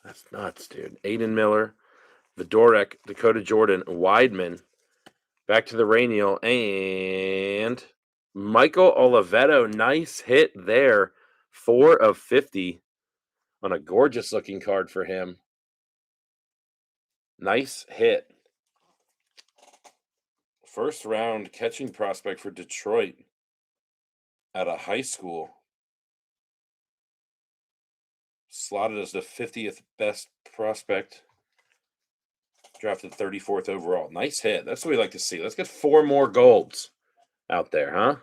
That's nuts, dude. Aiden Miller, Vidorek, Dakota Jordan, Weidman, back to the Rainiel, and Michael Oliveto. Nice hit there. 4 of 50 on a gorgeous-looking card for him. Nice hit. First round catching prospect for Detroit at a high school. Slotted as the 50th best prospect. Drafted 34th overall. Nice hit. That's what we like to see. Let's get 4 more golds out there, huh?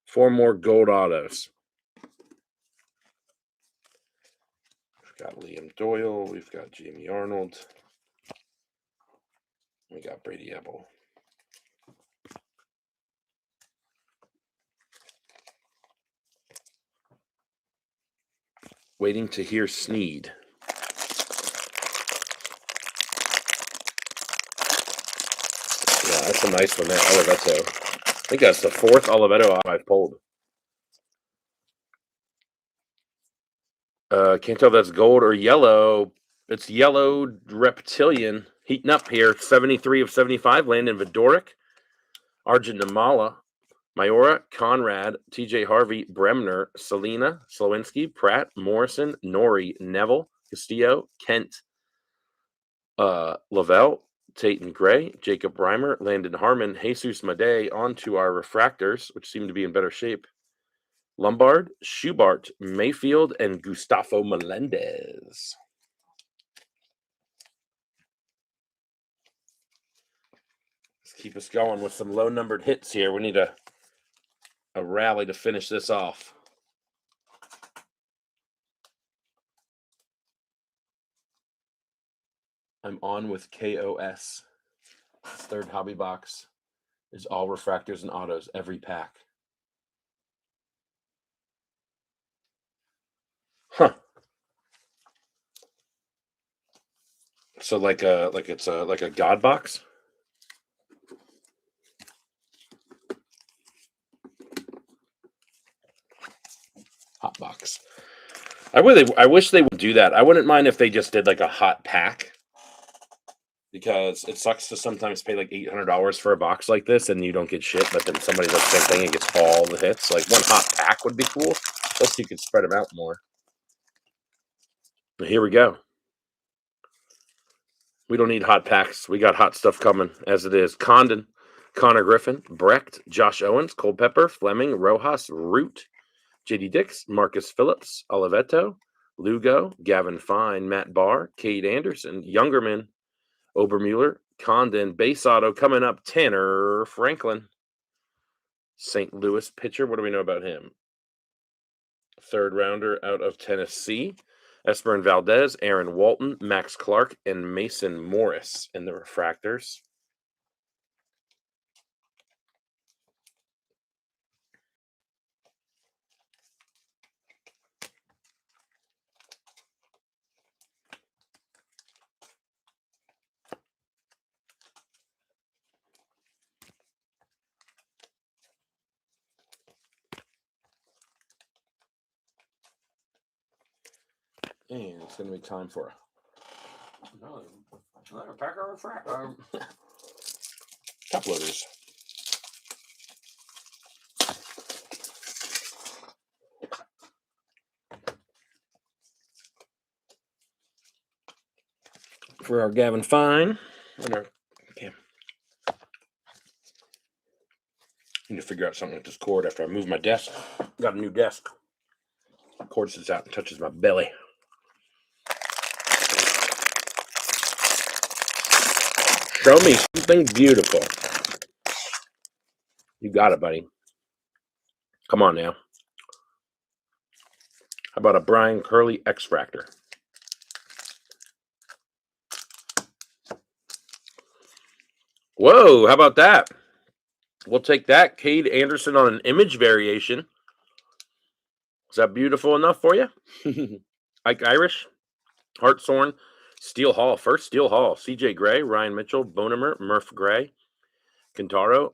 4 more gold autos. We've got Liam Doyle. We've got Jamie Arnold. We got Brady Ebel. Waiting to hear Sneed. Yeah, that's a nice one there. Oliveto. I think that's the 4th Oliveto I've pulled. Can't tell if that's gold or yellow. It's yellow reptilian. Heating up here. 73 of 75. Landon Vidorek. Arjun Namala. Mayora, Conrad, TJ Harvey, Bremner, Selena, Slowinski, Pratt, Morrison, Nori, Neville, Castillo, Kent, Lavelle, Tatum Gray, Jacob Reimer, Landon Harmon, Jesus Madej. On to our refractors, which seem to be in better shape. Lombard, Schubart, Mayfield, and Gustavo Melendez. Let's keep us going with some low-numbered hits here. We need a rally to finish this off. I'm on with KOS. Third hobby box is all refractors and autos, every pack. Huh. So like it's a God box? Hot box. I wish they would do that. I wouldn't mind if they just did like a hot pack, because it sucks to sometimes pay like $800 for a box like this and you don't get shit, but then somebody does the same thing and gets all the hits. Like one hot pack would be cool. Plus you could spread them out more. But here we go. We don't need hot packs. We got hot stuff coming as it is. Condon, Connor Griffin, Brecht, Josh Owens, Culpepper, Fleming, Rojas, Root, JD Dix, Marcus Phillips, Oliveto, Lugo, Gavin Fine, Matt Barr, Cade Anderson, Youngerman, Obermuller, Condon, base auto coming up, Tanner Franklin. St. Louis pitcher. What do we know about him? 3rd rounder out of Tennessee. Esperan Valdez, Aaron Walton, Max Clark, and Mason Morris in the refractors. And it's going to be time for another pack of top loaders. For our Gavin Fine. Okay. Need to figure out something with this cord after I move my desk. Got a new desk. Cord sits out and touches my belly. Show me something beautiful. You got it, buddy. Come on now. How about a Brian Curley X-Fractor? Whoa, how about that? We'll take that. Cade Anderson on an image variation. Is that beautiful enough for you? Ike Irish, Hartshorn, Steel Hall. First Steel Hall. CJ Gray, Ryan Mitchell, Bonemer, Murph Gray, Kentaro,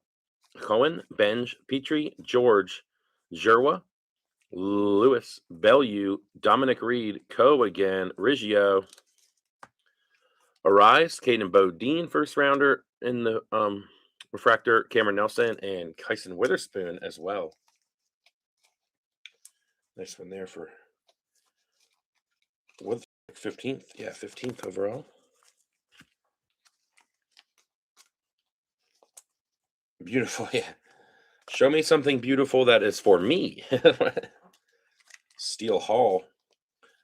Cohen, Benj, Petrie, George, Jerwa, Lewis, Bellew, Dominic Reed, Coe again, Riggio, Arise, Caden Bodine, first rounder in the refractor, Cameron Nelson, and Kyson Witherspoon as well. Nice one there for with 15th. Yeah, 15th overall. Beautiful, yeah. Show me something beautiful that is for me. Steel Hall.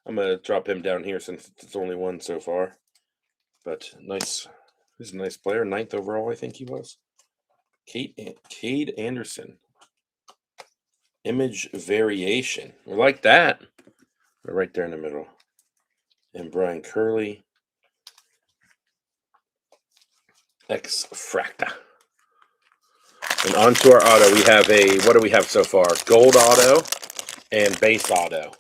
I'm going to drop him down here since it's only one so far. But nice. He's a nice player. 9th overall, I think he was. Cade Anderson. Image variation. We like that. Right there in the middle. And Brian Curley. X Fracta. And onto our auto, we have what do we have so far? Gold auto and base auto.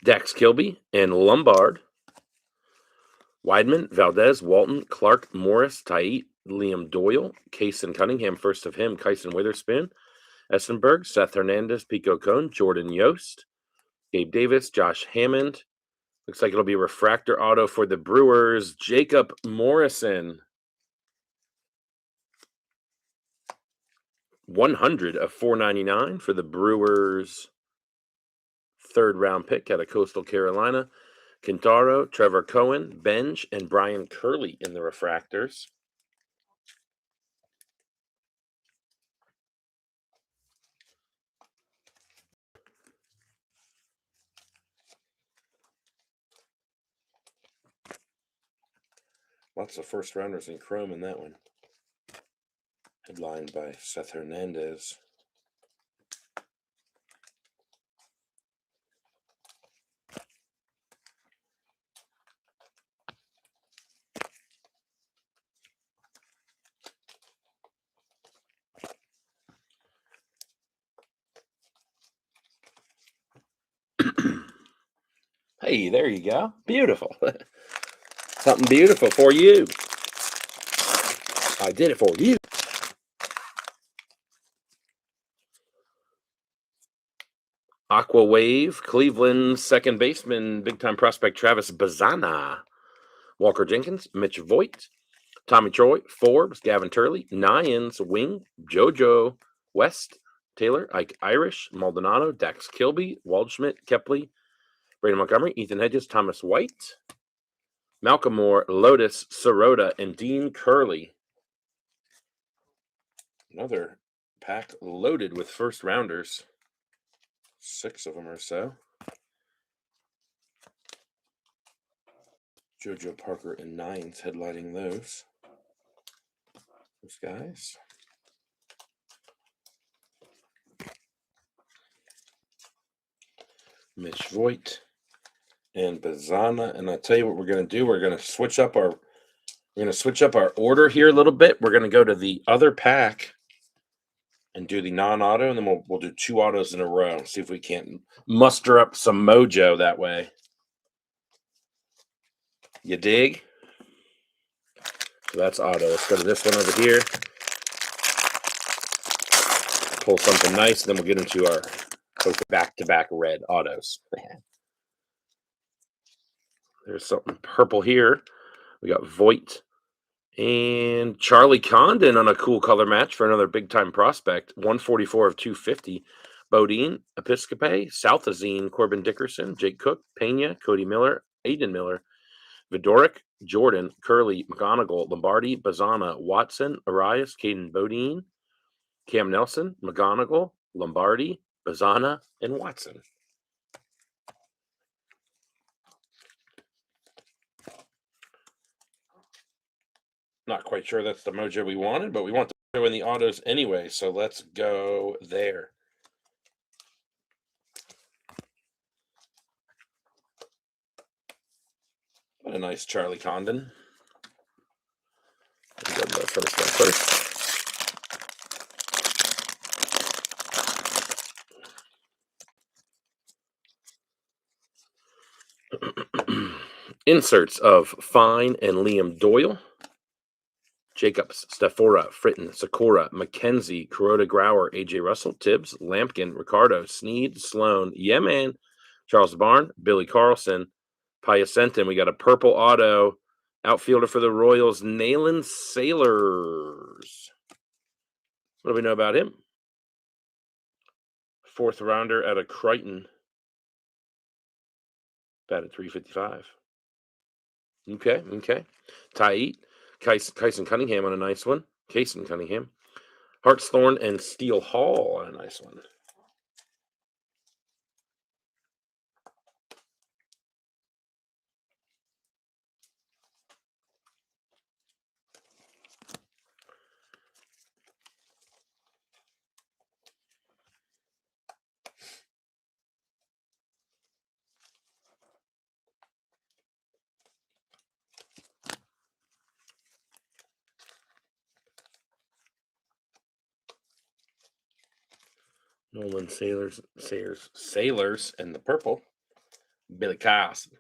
Dax Kilby and Lombard. Weidman, Valdez, Walton, Clark, Morris, Tait, Liam Doyle, Kaysen Cunningham, first of him, Kyson Witherspoon, Essenberg, Seth Hernandez, Pico Cone, Jordan Yost, Gabe Davis, Josh Hammond. Looks like it'll be a refractor auto for the Brewers, Jacob Morrison. 100 of 499 for the Brewers' third round pick out of Coastal Carolina. Kentaro, Trevor Cohen, Benj, and Brian Curley in the refractors. Lots of first rounders in chrome in that one. Headlined by Seth Hernandez. Hey, there you go. Beautiful. Something beautiful for you. I did it for you. Aqua Wave, Cleveland second baseman, big-time prospect Travis Bazzana. Walker Jenkins, Mitch Voigt, Tommy Troy, Forbes, Gavin Turley, Nyans, Wing, JoJo, West, Taylor, Ike Irish, Maldonado, Dax Kilby, Waldschmidt, Kepley, Brandon Montgomery, Ethan Hedges, Thomas White, Malcolm Moore, Lotus, Sirota, and Dean Curley. Another pack loaded with first rounders. 6 of them or so. JoJo Parker and Nines headlining those guys. Mitch Voigt and Bazzana. And I'll tell you what we're going to do. We're going to switch up our order here a little bit. We're going to go to the other pack and do the non-auto, and then we'll do 2 autos in a row. See if we can't muster up some mojo that way. You dig? So that's auto. Let's go to this one over here. Pull something nice, and then we'll get into our back-to-back red autos. There's something purple here. We got Voigt and Charlie Condon on a cool color match for another big-time prospect. 144 of 250. Bodine, Episcope, Southazine, Corbin Dickerson, Jake Cook, Pena, Cody Miller, Aiden Miller, Vidoric, Jordan, Curley, McGonigal, Lombardi, Bazzana, Watson, Arias, Caden Bodine, Cam Nelson, McGonigal, Lombardi, Bazzana, and Watson. Not quite sure that's the mojo we wanted, but we want to show in the autos anyway, so let's go there. a nice Charlie Condon. The first one first. Inserts of Fine and Liam Doyle, Jacobs, Stefora, Fritton, Sakura, McKenzie, Kuroda Grauer, AJ Russell, Tibbs, Lampkin, Ricardo, Sneed, Sloan, Man, Charles Barn, Billy Carlson, Piacentin. We got a purple auto outfielder for the Royals, Nayland Sailors. What do we know about him? Fourth rounder out of Crichton. Batted .355. Okay. Tyet, Kyson Cunningham on a nice one. Kason Cunningham. Hartshorn and Steele Hall on a nice one. Nolan Sailors, and the purple. Billy Carlson.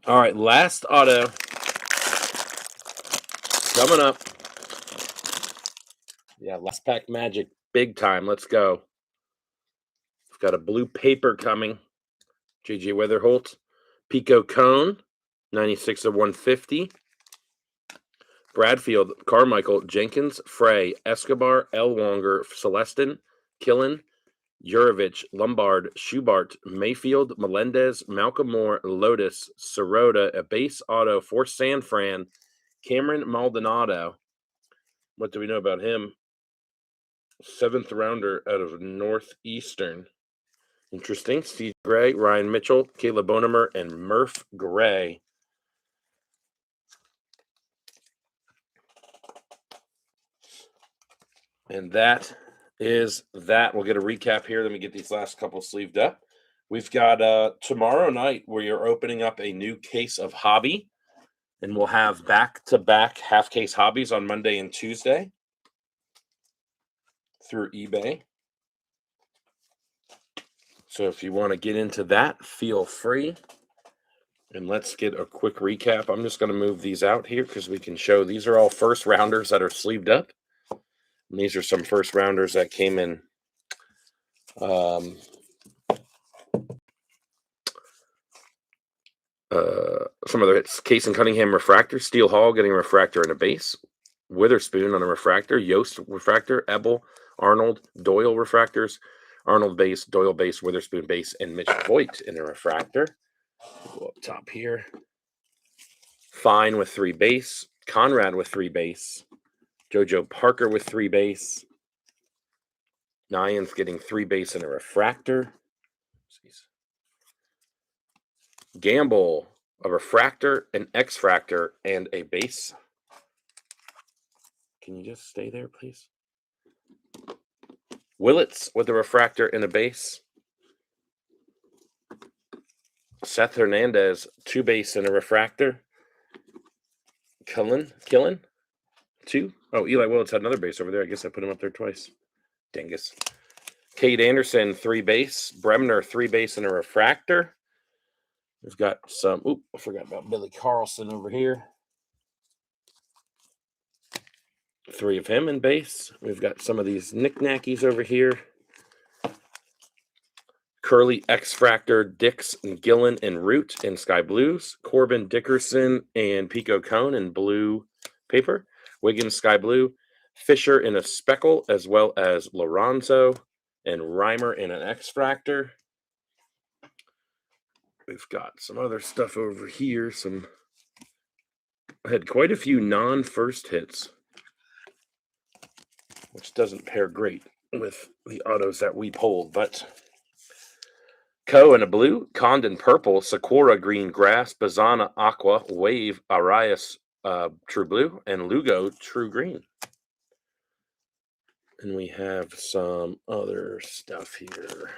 All right, last auto coming up. Yeah, last pack magic, big time. Let's go. We've got a blue paper coming. JJ Weatherholt, Pico Cone, 96 of 150. Bradfield, Carmichael, Jenkins, Frey, Escobar, Elwonger, Celestin, Killen, Jurovich, Lombard, Schubart, Mayfield, Melendez, Malcolm Moore, Lotus, Sirota, a base auto for San Fran, Cameron Maldonado. What do we know about him? Seventh rounder out of Northeastern. Interesting. Steve Gray, Ryan Mitchell, Caleb Bonemer, and Murph Gray. And that is that. We'll get a recap here. Let me get these last couple sleeved up. We've got tomorrow night where you're opening up a new case of hobby, and we'll have back-to-back half-case hobbies on Monday and Tuesday through eBay. So if you want to get into that, feel free. And let's get a quick recap. I'm just going to move these out here because we can show these are all first rounders that are sleeved up. And these are some first rounders that came in some other hits. Kason Cunningham refractor, Steele Hall getting a refractor and a base, Witherspoon on a refractor, Yost refractor, Ebel, Arnold, Doyle refractors, Arnold base, Doyle base, Witherspoon base, and Mitch Voigt in a refractor. Go up top here. Fine with 3 base, Conrad with 3 base, JoJo Parker with 3 base, Nyans getting 3 base and a refractor. Gamble, a refractor, an X-fractor, and a base. Can you just stay there, please? Willits with a refractor and a base. Seth Hernandez, 2 base and a refractor. Killen, 2. Oh, Eli Willits had another base over there. I guess I put him up there twice. Dingus. Cade Anderson, 3 base. Bremner, 3 base and a refractor. We've got some. Oop, I forgot about Billy Carlson over here. 3 of him in base. We've got some of these knickknackies over here. Curly X-Fractor, Dix and Gillen and Root in Sky Blues. Corbin Dickerson and Pico Cone in blue paper. Wiggins Sky Blue. Fisher in a speckle, as well as Lorenzo and Reimer in an X-Fractor. We've got some other stuff over here. I had quite a few non-first hits, which doesn't pair great with the autos that we pulled, but Co in a blue, Condon purple, Sakura green grass, Bazana aqua, Wave, Arias true blue, and Lugo true green. And we have some other stuff here.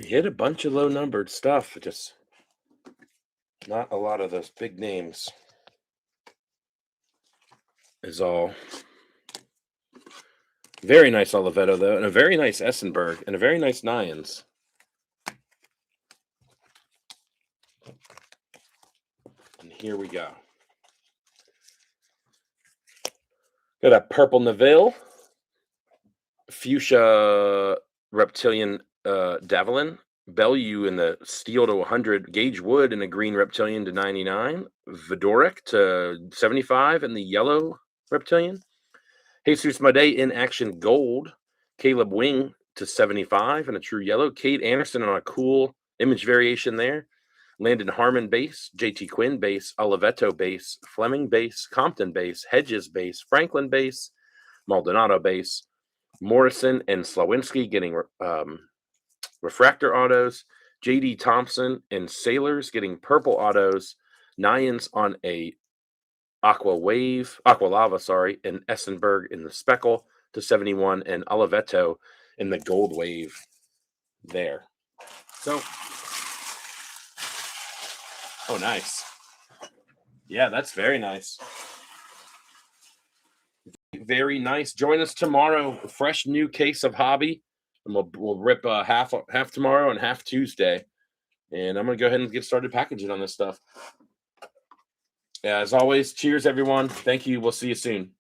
hit a bunch of low numbered stuff. Just not a lot of those big names is all. Very nice Oliveto, though, and a very nice Essenberg, and a very nice Nyans. And here we go. Got a purple Neville, fuchsia reptilian Davalin, Bellew in the steel to 100, Gage Wood in a green reptilian to 99, Vidoric to 75 in the yellow reptilian, Jesus Madej in action gold, Caleb Wing to 75 in a true yellow, Cade Anderson on a cool image variation there, Landon Harmon base, JT Quinn base, Oliveto base, Fleming base, Compton base, Hedges base, Franklin base, Maldonado base, Morrison and Slawinski getting refractor autos, JD Thompson and Sailors getting purple autos, Nyans on a Aqua Lava, and Essenberg in the speckle to 71, and Oliveto in the gold wave there. So, oh, nice. Yeah, that's very nice. Very nice. Join us tomorrow. Fresh new case of hobby, and we'll rip half tomorrow and half Tuesday. And I'm gonna go ahead and get started packaging on this stuff. As always, cheers, everyone. Thank you. We'll see you soon.